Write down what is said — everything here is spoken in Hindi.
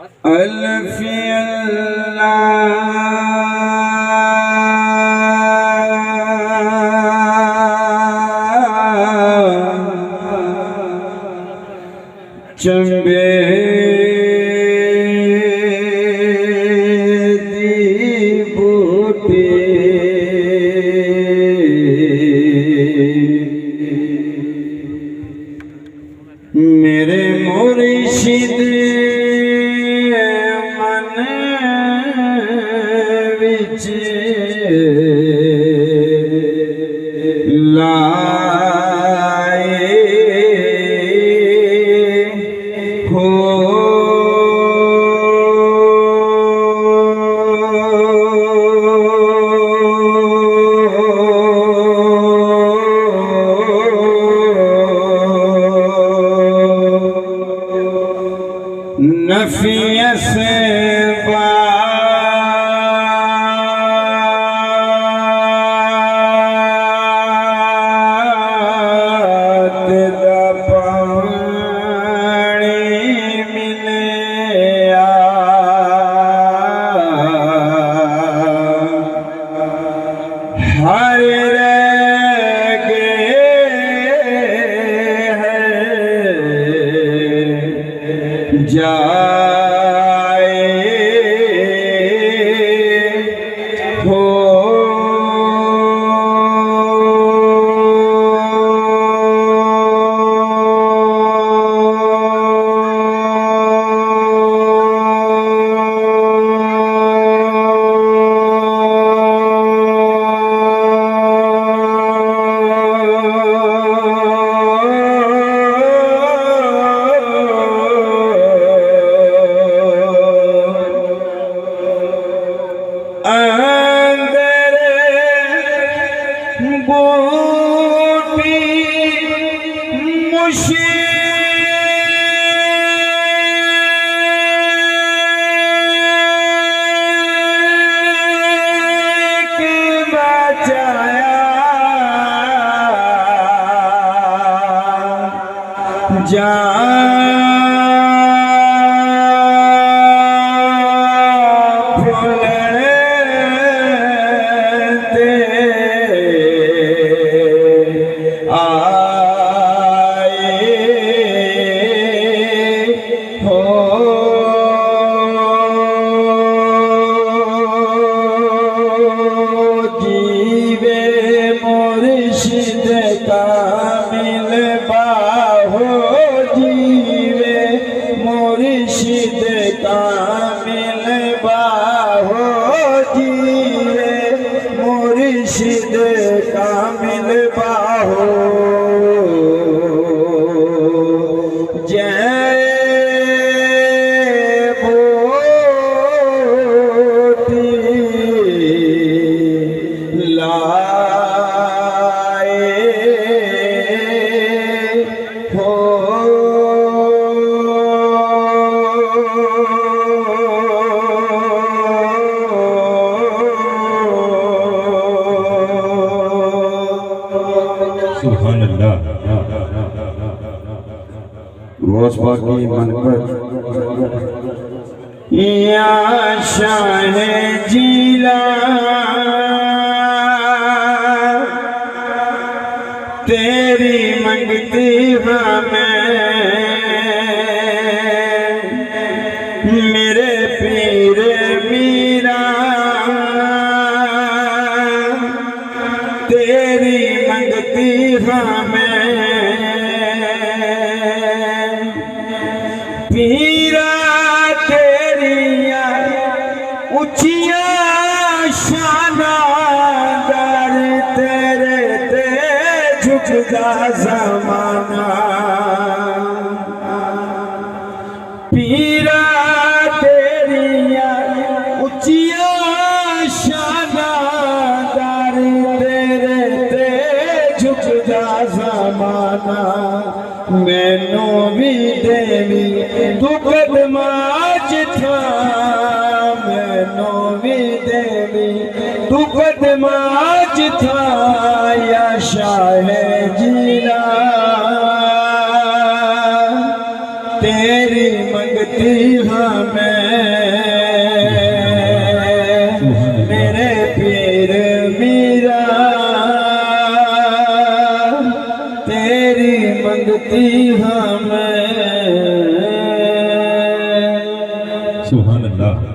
अल्फी चंबे दी बूटी मेरे मुर्शिद मन विच नफिया से बात दा पानी मिले हर रह गए हैं जाए हो अंदर बूटी मुश्किल बचाया जा मुर्शिद कामिल बाहो जीवे मुर्शिद कामिल बाहो जीवे मुर्शिद कामिल बाहो जय बोटी सुभान अल्लाह। गौस पाक की मनक़बत या शाह जिला तेरी मंगती हाँ मैं मेरे पीर मीरा तेरी मंगती हाँ मैं पीरा तेरिया उचिया शाना दर तेरे ते झुकदा ज़माना पीरा तेरिया उचिया शाना दर तेरे ते झुकदा ज़माना मैनू भी देवी तू कदमां च था मैनू भी देवी तू कदमां च था या शाह जिला तेरी मंगती हाँ मेरे पीर मीरा तेरी मंगती हाँ मैं। सुभान अल्लाह।